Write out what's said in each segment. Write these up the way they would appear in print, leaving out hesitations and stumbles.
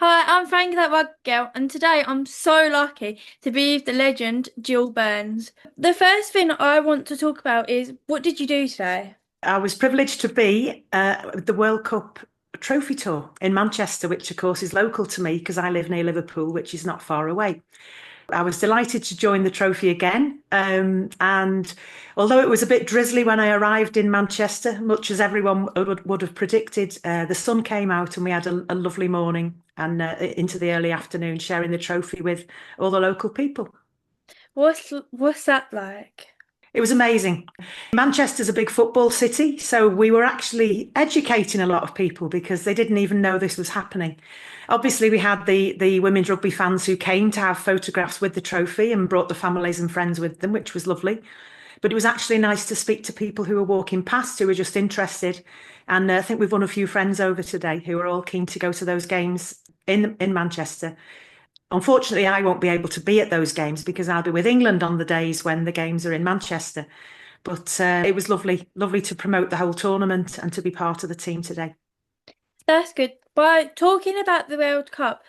Hi, I'm Frank that Rugby Girl, and today I'm so lucky to be with the legend Gill Burns. The first thing I want to talk about is what did you do today? I was privileged to be at the World Cup trophy tour in Manchester, which of course is local to me because I live near Liverpool, which is not far away. I was delighted to join the trophy again. And although it was a bit drizzly when I arrived in Manchester, much as everyone would have predicted, the sun came out and we had a lovely morning and into the early afternoon sharing the trophy with all the local people. What's that like? It was amazing. Manchester's a big football city, so we were actually educating a lot of people because they didn't even know this was happening. Obviously, we had the women's rugby fans who came to have photographs with the trophy and brought the families and friends with them, which was lovely. But it was actually nice to speak to people who were walking past who were just interested. And I think we've won a few friends over today who are all keen to go to those games in Manchester. Unfortunately, I won't be able to be at those games because I'll be with England on the days when the games are in Manchester. But it was lovely, lovely to promote the whole tournament and to be part of the team today. That's good. By talking about the World Cup,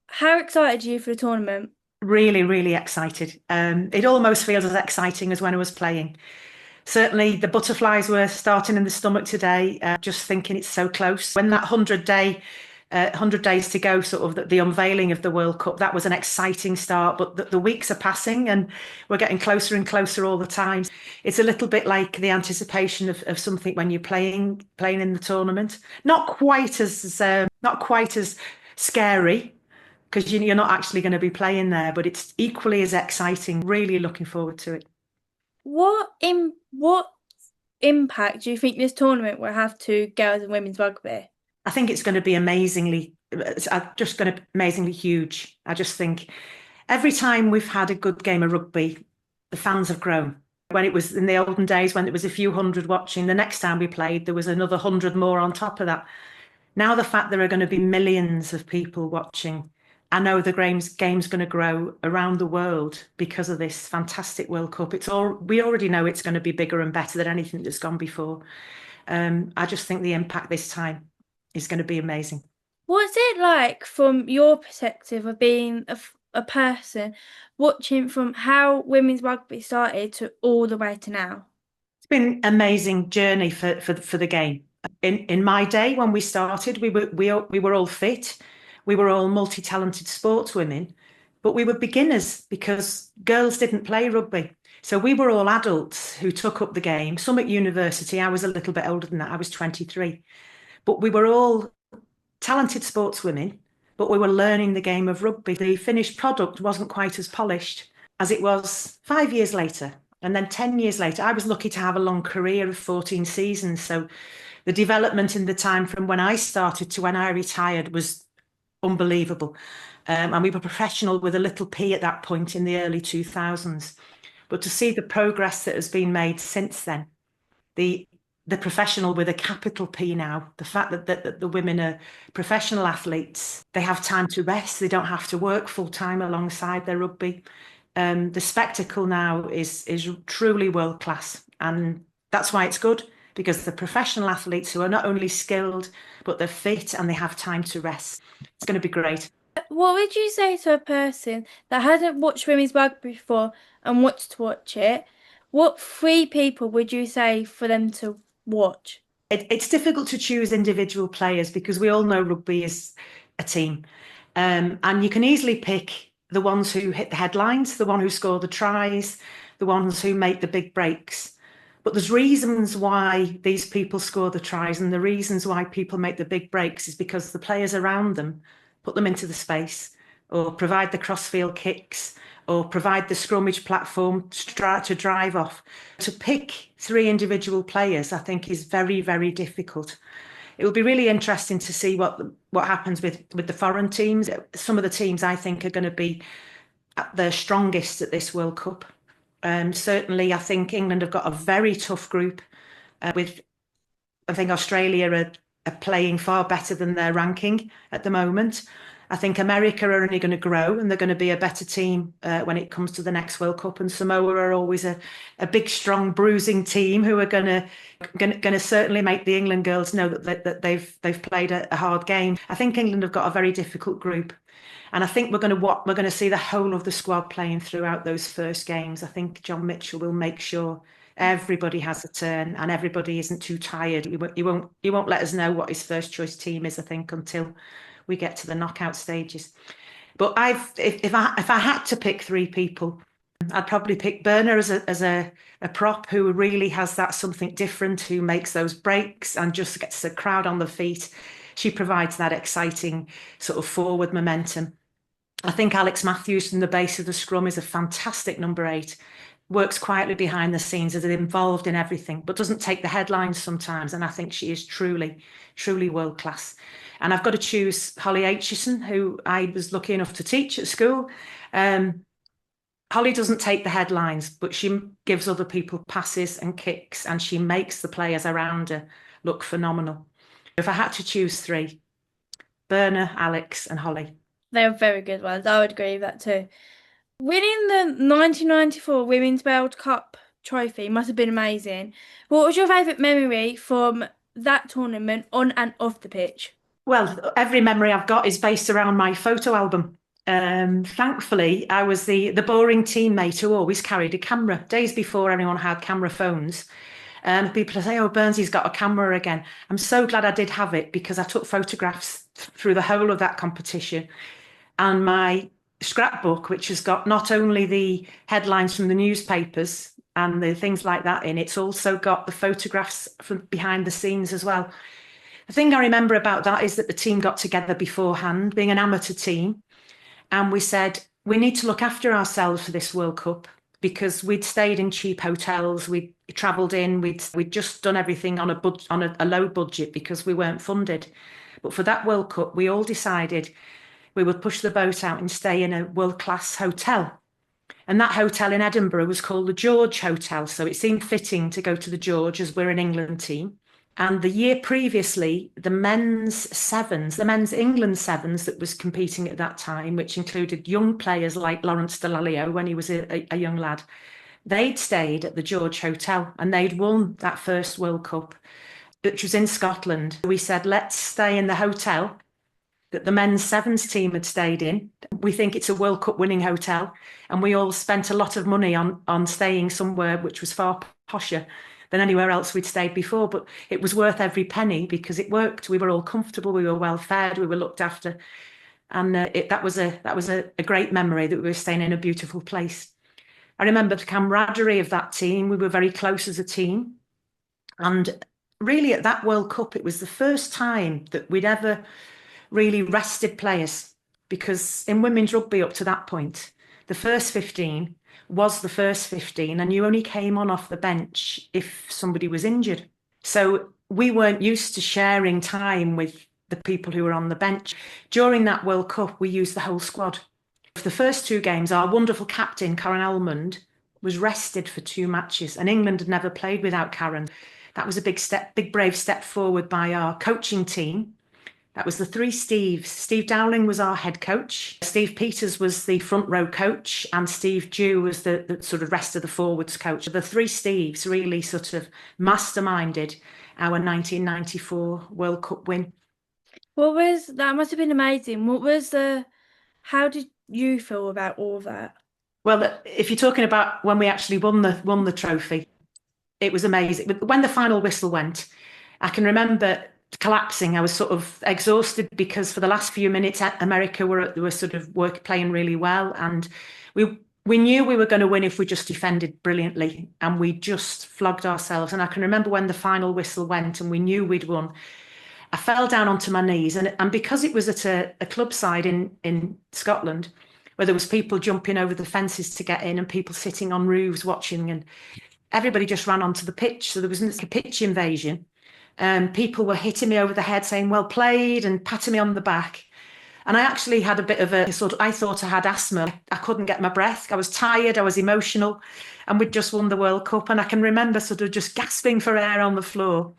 how excited are you for the tournament? Really, really excited. It almost feels as exciting as when I was playing. Certainly, the butterflies were starting in the stomach today, just thinking it's so close. When that 100 days to go, sort of the unveiling of the World Cup, that was an exciting start. But the weeks are passing and we're getting closer and closer all the time. It's a little bit like the anticipation of something when you're playing in the tournament. Not quite as scary because you're not actually going to be playing there, but it's equally as exciting. Really looking forward to it. What impact do you think this tournament will have to girls and women's rugby? I think it's going to be just going to amazingly huge. I just think every time we've had a good game of rugby, the fans have grown. When it was in the olden days, when there was a few hundred watching, the next time we played, there was another 100 more on top of that. Now the fact there are going to be millions of people watching, I know the game's going to grow around the world because of this fantastic World Cup. We already know it's going to be bigger and better than anything that's gone before. I just think the impact this time is going to be amazing. What's it like from your perspective of being a person watching from how women's rugby started to all the way to now? It's been an amazing journey for the game. In my day when we started, we were all fit, we were all multi-talented sportswomen, but we were beginners because girls didn't play rugby. So we were all adults who took up the game. Some at university. I was a little bit older than that. I was 23, but we were all talented sportswomen, but we were learning the game of rugby. The finished product wasn't quite as polished as it was 5 years later. And then 10 years later, I was lucky to have a long career of 14 seasons. So the development in the time from when I started to when I retired was unbelievable. And we were professional with a little p at that point in the early 2000s. But to see the progress that has been made since then, the the professional with a capital P now, the fact that the women are professional athletes, they have time to rest, they don't have to work full time alongside their rugby. The spectacle now is truly world class, and that's why it's good because the professional athletes who are not only skilled but they're fit and they have time to rest. It's going to be great. What would you say to a person that hasn't watched women's rugby before and wants to watch it? What three people would you say for them to watch? It's difficult to choose individual players because we all know rugby is a team. And you can easily pick the ones who hit the headlines, the one who score the tries, the ones who make the big breaks. But there's reasons why these people score the tries, and the reasons why people make the big breaks is because the players around them put them into the space or provide the crossfield kicks or provide the scrummage platform to drive off. To pick three individual players, I think, is very, very difficult. It will be really interesting to see what happens with the foreign teams. Some of the teams I think are going to be at their strongest at this World Cup. Certainly, I think England have got a very tough group with. I think Australia are playing far better than their ranking at the moment. I think America are only going to grow and they're going to be a better team when it comes to the next World Cup. And Samoa are always a big, strong, bruising team who are going to certainly make the England girls know that they've played a hard game. I think England have got a very difficult group. And I think we're going to see the whole of the squad playing throughout those first games. I think John Mitchell will make sure everybody has a turn and everybody isn't too tired. He won't let us know what his first choice team is, I think, until we get to the knockout stages. But if I had to pick three people, I'd probably pick Berner as a prop who really has that something different, who makes those breaks and just gets the crowd on the feet. She provides that exciting sort of forward momentum. I think Alex Matthews from the base of the scrum is a fantastic number 8. Works quietly behind the scenes, is involved in everything, but doesn't take the headlines sometimes. And I think she is truly, truly world class. And I've got to choose Holly Aitchison, who I was lucky enough to teach at school. Holly doesn't take the headlines, but she gives other people passes and kicks, and she makes the players around her look phenomenal. If I had to choose three, Berner, Alex, and Holly. They're very good ones. I would agree with that too. Winning the 1994 Women's World Cup trophy must have been amazing. What was your favourite memory from that tournament on and off the pitch? Well, every memory I've got is based around my photo album. Thankfully, I was the boring teammate who always carried a camera. Days before anyone had camera phones, people say, "Oh, Burnsy's got a camera again." I'm so glad I did have it because I took photographs through the whole of that competition. And my scrapbook, which has got not only the headlines from the newspapers and the things like that in, it's also got the photographs from behind the scenes as well. The thing I remember about that is that the team got together beforehand, being an amateur team, and we said, we need to look after ourselves for this World Cup because we'd stayed in cheap hotels, we'd travelled in, we'd just done everything on a low budget because we weren't funded. But for that World Cup, we all decided we would push the boat out and stay in a world-class hotel. And that hotel in Edinburgh was called the George Hotel. So it seemed fitting to go to the George as we're an England team. And the year previously, the men's England sevens that was competing at that time, which included young players like Lawrence Dallaglio when he was a young lad, they'd stayed at the George Hotel and they'd won that first World Cup, which was in Scotland. We said, let's stay in the hotel that the men's sevens team had stayed in. We think it's a World Cup winning hotel. And we all spent a lot of money on staying somewhere which was far posher than anywhere else we'd stayed before. But it was worth every penny because it worked. We were all comfortable. We were well fed. We were looked after. And that was a great memory that we were staying in a beautiful place. I remember the camaraderie of that team. We were very close as a team. And really at that World Cup, it was the first time that we'd ever really rested players, because in women's rugby up to that point, the first 15 was the first 15 and you only came on off the bench if somebody was injured. So we weren't used to sharing time with the people who were on the bench. During that World Cup, we used the whole squad. For the first 2 games, our wonderful captain, Karen Almond, was rested for 2 matches, and England had never played without Karen. That was a big brave step forward by our coaching team. That was the 3 Steves. Steve Dowling was our head coach. Steve Peters was the front row coach, and Steve Dew was the sort of rest of the forwards coach. The 3 Steves really sort of masterminded our 1994 World Cup win. That must have been amazing. How did you feel about all of that? Well, if you're talking about when we actually won the trophy, it was amazing. When the final whistle went, I can remember collapsing. I was sort of exhausted because for the last few minutes, America were sort of playing really well, and we knew we were going to win if we just defended brilliantly, and we just flogged ourselves. And I can remember when the final whistle went and we knew we'd won, I fell down onto my knees, and because it was at a club side in Scotland, where there was people jumping over the fences to get in and people sitting on roofs watching, and everybody just ran onto the pitch. So there was a pitch invasion. People were hitting me over the head saying, "Well played," and patting me on the back. And I actually had a bit of I thought I had asthma. I couldn't get my breath. I was tired. I was emotional. And we'd just won the World Cup. And I can remember sort of just gasping for air on the floor.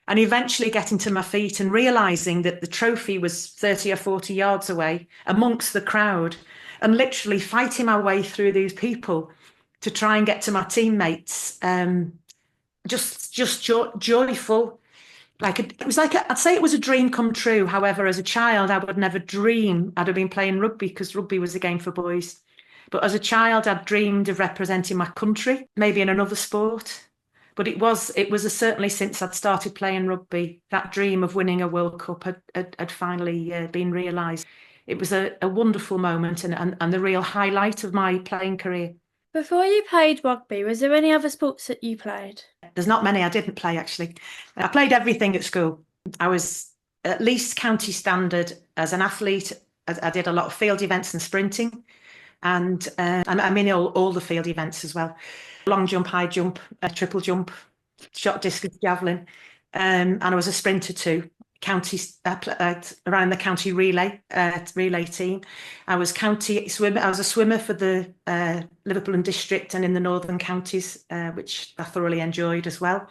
and eventually getting to my feet and realizing that the trophy was 30 or 40 yards away amongst the crowd, and literally fighting my way through these people to try and get to my teammates. Joyful. It was I'd say it was a dream come true. However, as a child, I would never dream I'd have been playing rugby, because rugby was a game for boys. But as a child, I'd dreamed of representing my country, maybe in another sport. But certainly, since I'd started playing rugby, that dream of winning a World Cup had finally been realised. It was a wonderful moment, and the real highlight of my playing career. Before you played rugby, was there any other sports that you played? There's not many I didn't play, actually. I played everything at school. I was at least county standard as an athlete. I did a lot of field events and sprinting, and I mean all the field events as well. Long jump, high jump, triple jump, shot discus, javelin, and I was a sprinter too. County around the county relay team. I was county swimmer. I was a swimmer for the Liverpool and District and in the northern counties, which I thoroughly enjoyed as well.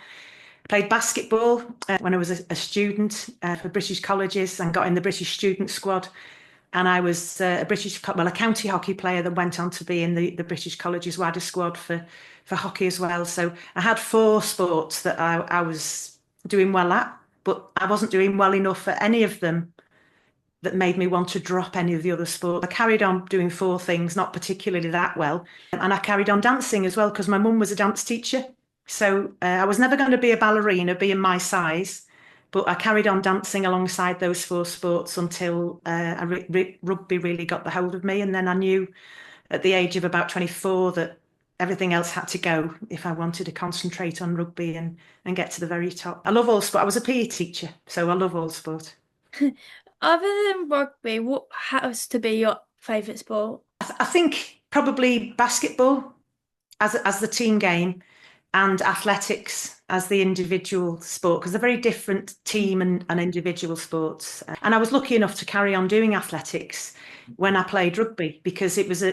I played basketball when I was a student for British colleges, and got in the British student squad. And I was a county hockey player that went on to be in the British colleges wider squad for hockey as well. So I had 4 sports that I was doing well at, but I wasn't doing well enough at any of them that made me want to drop any of the other sports. I carried on doing 4 things, not particularly that well. And I carried on dancing as well, because my mum was a dance teacher. So I was never going to be a ballerina, being my size, but I carried on dancing alongside those 4 sports until rugby really got the hold of me. And then I knew at the age of about 24 that everything else had to go if I wanted to concentrate on rugby and get to the very top. I love all sport. I was a PE teacher, so I love all sport. Other than rugby, what has to be your favourite sport? I think probably basketball as the team game, and athletics as the individual sport, because they're very different team and individual sports. And I was lucky enough to carry on doing athletics when I played rugby, because it was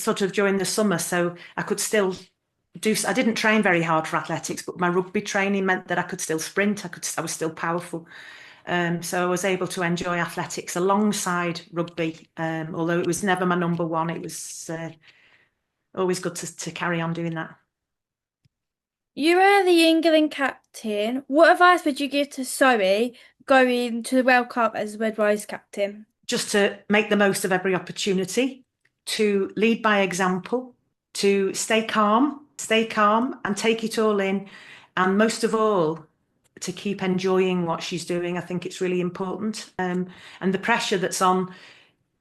sort of during the summer, so I could still I didn't train very hard for athletics, but my rugby training meant that I could still sprint. I was still powerful. So I was able to enjoy athletics alongside rugby, although it was never my number one. It was always good to carry on doing that. You are the England captain. What advice would you give to Zoe going to the World Cup as Red Rose captain? Just to make the most of every opportunity, to lead by example, to stay calm and take it all in. And most of all, to keep enjoying what she's doing. I think it's really important. And the pressure that's on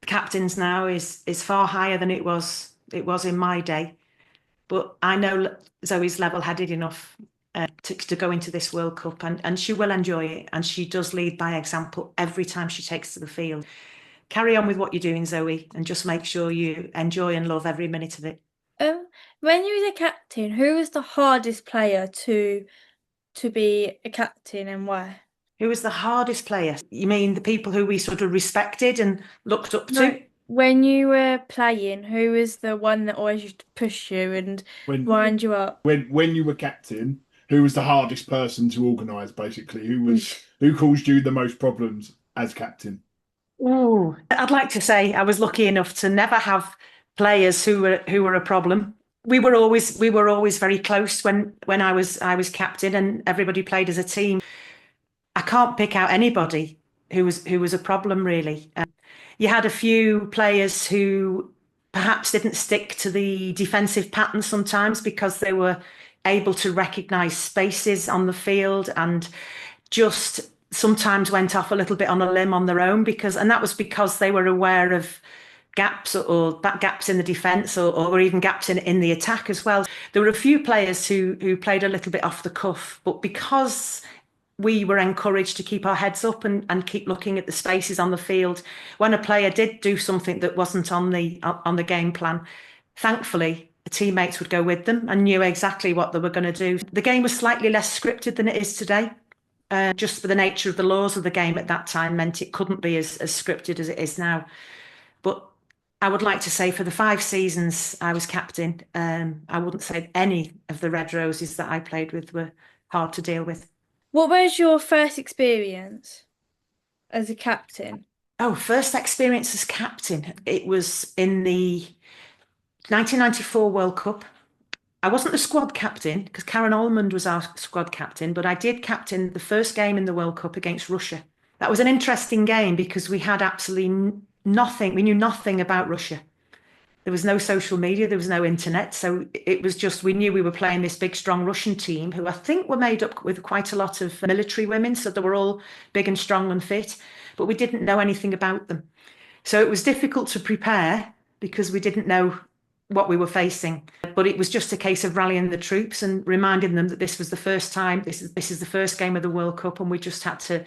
captains now is far higher than it was in my day. But I know Zoe's level-headed enough to go into this World Cup, and she will enjoy it. And she does lead by example every time she takes to the field. Carry on with what you're doing, Zoe, and just make sure you enjoy and love every minute of it. When you was a captain, who was the hardest player to be a captain, and why? Who was the hardest player? You mean the people who we sort of respected and looked up No. to? When you were playing, who was the one that always used to push you and wind you up? When you were captain, who was the hardest person to organise, basically? Who caused you the most problems as captain? Oh, I'd like to say I was lucky enough to never have players who were a problem. We were always very close when I was captain, and everybody played as a team. I can't pick out anybody who was a problem, really. You had a few players who perhaps didn't stick to the defensive pattern sometimes, because they were able to recognise spaces on the field, and just sometimes went off a little bit on a limb on their own, and that was because they were aware of gaps or gaps in the defence, or even gaps in the attack as well. There were a few players who played a little bit off the cuff, but because we were encouraged to keep our heads up and keep looking at the spaces on the field, when a player did do something that wasn't on the game plan, thankfully the teammates would go with them and knew exactly what they were going to do. The game was slightly less scripted than it is today. Just for the nature of the laws of the game at that time meant it couldn't be as scripted as it is now. But I would like to say, for the 5 seasons I was captain, I wouldn't say any of the Red Roses that I played with were hard to deal with. What was your first experience as a captain? Oh, first experience as captain. It was in the 1994 World Cup. I wasn't the squad captain because Karen Almond was our squad captain, but I did captain the first game in the World Cup against Russia. That was an interesting game because we had absolutely nothing. We knew nothing about Russia. There was no social media, there was no internet. So it was just, we knew we were playing this big, strong Russian team who I think were made up with quite a lot of military women. So they were all big and strong and fit, but we didn't know anything about them. So it was difficult to prepare because we didn't know what we were facing. But it was just a case of rallying the troops and reminding them that this was the first time, this is the first game of the World Cup, and we just had to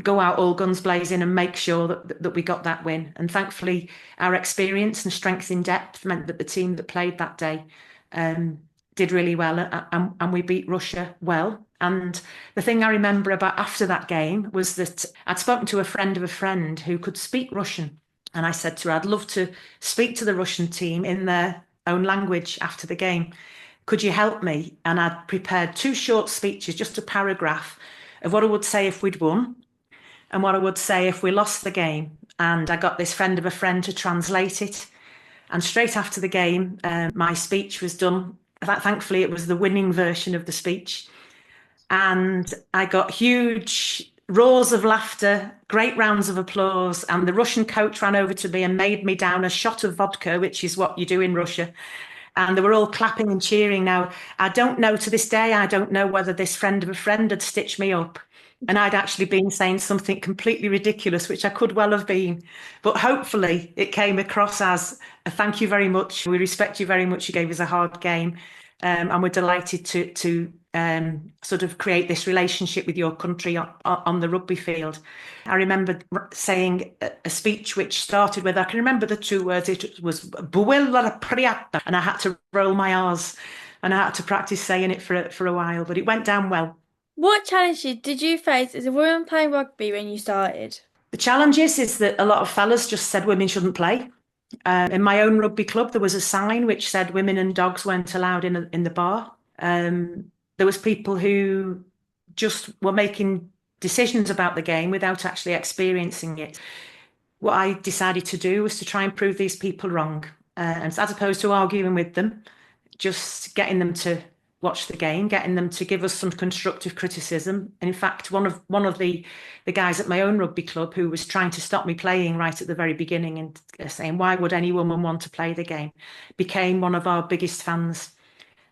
go out all guns blazing and make sure that we got that win. And thankfully, our experience and strength in depth meant that the team that played that day did really well, and we beat Russia well. And the thing I remember about after that game was that I'd spoken to a friend of a friend who could speak Russian. And I said to her, I'd love to speak to the Russian team in their own language after the game. Could you help me? And I'd prepared 2 short speeches, just a paragraph of what I would say if we'd won and what I would say if we lost the game. And I got this friend of a friend to translate it. And straight after the game, my speech was done. Thankfully, it was the winning version of the speech. And I got huge roars of laughter, great rounds of applause. And the Russian coach ran over to me and made me down a shot of vodka, which is what you do in Russia. And they were all clapping and cheering. Now, I don't know to this day, I don't know whether this friend of a friend had stitched me up. And I'd actually been saying something completely ridiculous, which I could well have been. But hopefully it came across as a thank you very much. We respect you very much. You gave us a hard game. And we're delighted to sort of create this relationship with your country on the rugby field. I remember saying a speech which started with, I can remember the 2 words, it was "Buwilla Priata," and I had to roll my R's and I had to practice saying it for a while, but it went down well. What challenges did you face as a woman playing rugby when you started? The challenge is that a lot of fellas just said women shouldn't play. In my own rugby club, there was a sign which said women and dogs weren't allowed in the bar. There was people who just were making decisions about the game without actually experiencing it. What I decided to do was to try and prove these people wrong. And as opposed to arguing with them, just getting them to watch the game, getting them to give us some constructive criticism. And in fact, one of the guys at my own rugby club who was trying to stop me playing right at the very beginning and saying, why would any woman want to play the game, became one of our biggest fans.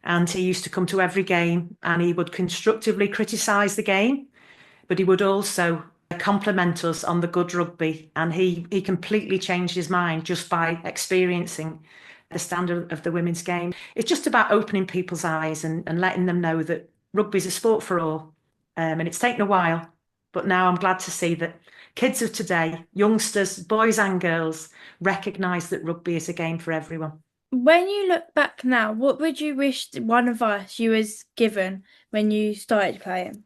And he used to come to every game and he would constructively criticise the game, but he would also compliment us on the good rugby. And he completely changed his mind just by experiencing the standard of the women's game. It's just about opening people's eyes and letting them know that rugby is a sport for all. And it's taken a while, but now I'm glad to see that kids of today, youngsters, boys and girls, recognise that rugby is a game for everyone. When you look back now, what would you wish one advice you was given when you started playing?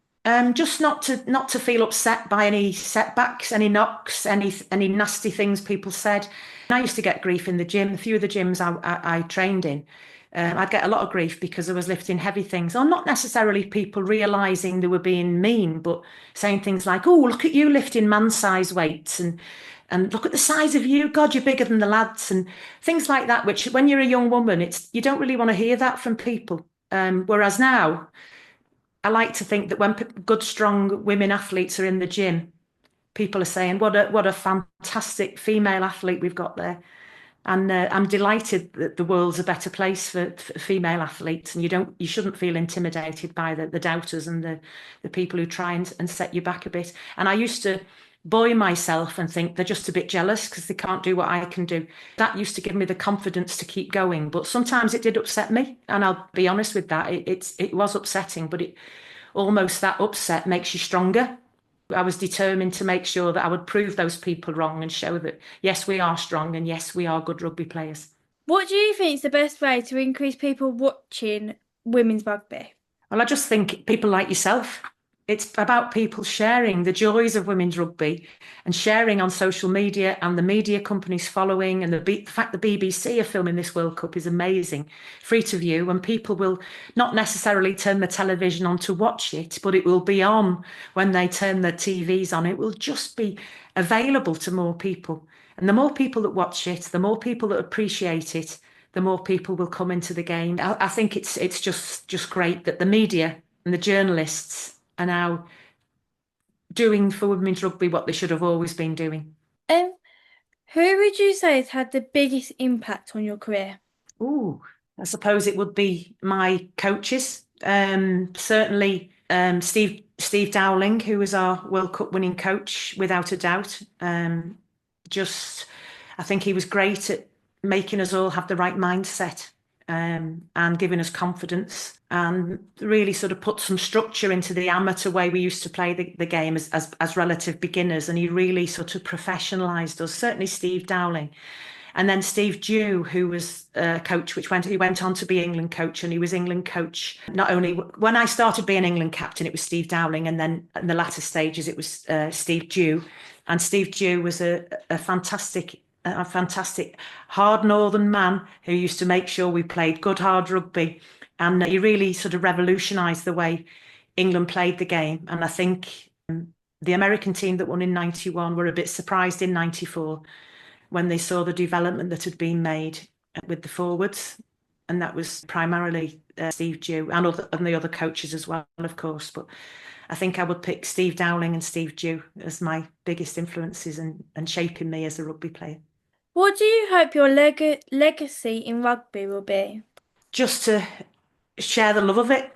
Just not to feel upset by any setbacks, any knocks, any nasty things people said. I used to get grief in the gym. A few of the gyms I trained in, I'd get a lot of grief because I was lifting heavy things, or not necessarily people realising they were being mean, but saying things like, "Oh, look at you lifting man-size weights," and look at the size of you. God, you're bigger than the lads, and things like that. Which, when you're a young woman, you don't really want to hear that from people. Whereas now, I like to think that when good, strong women athletes are in the gym, people are saying, "What a fantastic female athlete we've got there." And I'm delighted that the world's a better place for female athletes, and you shouldn't feel intimidated by the doubters and the people who try and set you back a bit. And I used to buoy myself and think they're just a bit jealous because they can't do what I can do. That used to give me the confidence to keep going. But sometimes it did upset me, and I'll be honest with that. It was upsetting, but almost that upset makes you stronger. I was determined to make sure that I would prove those people wrong and show that, yes, we are strong and yes, we are good rugby players. What do you think is the best way to increase people watching women's rugby? Well, I just think people like yourself, It's about people sharing the joys of women's rugby and sharing on social media, and the media companies following. And the fact the BBC are filming this World Cup is amazing. Free to view, and people will not necessarily turn the television on to watch it, but it will be on when they turn their TVs on. It will just be available to more people. And the more people that watch it, the more people that appreciate it, the more people will come into the game. I think it's just great that the media and the journalists are now doing for women's rugby what they should have always been doing. Um, who would you say has had the biggest impact on your career? Ooh, I suppose it would be my coaches. Certainly Steve Dowling, who was our World Cup winning coach, without a doubt. Just, I think he was great at making us all have the right mindset, and giving us confidence, and really sort of put some structure into the amateur way we used to play the game as relative beginners. And he really sort of professionalised us, certainly Steve Dowling. And then Steve Dew, who was a coach, he went on to be England coach, and he was England coach. Not only when I started being England captain, it was Steve Dowling, and then in the latter stages, it was Steve Dew. And Steve Dew was a fantastic hard northern man who used to make sure we played good hard rugby, and he really sort of revolutionised the way England played the game. And I think the American team that won in 91 were a bit surprised in 94 when they saw the development that had been made with the forwards. And that was primarily Steve Dew and the other coaches as well, of course. But I think I would pick Steve Dowling and Steve Dew as my biggest influences and shaping me as a rugby player. What do you hope your legacy in rugby will be? Just to share the love of it,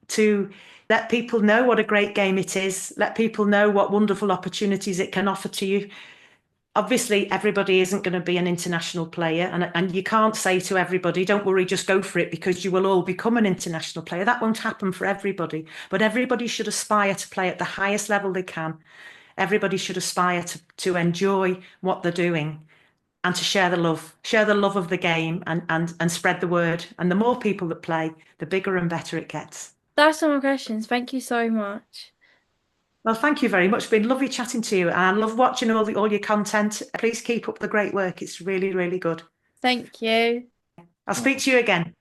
to let people know what a great game it is, let people know what wonderful opportunities it can offer to you. Obviously, everybody isn't going to be an international player, and you can't say to everybody, don't worry, just go for it, because you will all become an international player. That won't happen for everybody, but everybody should aspire to play at the highest level they can. Everybody should aspire to enjoy what they're doing and to share the love of the game, and spread the word. And the more people that play, the bigger and better it gets. That's all my questions. Thank you so much. Well, thank you very much. It's been lovely chatting to you, and I love watching all your content. Please keep up the great work. It's really, really good. Thank you. I'll speak to you again.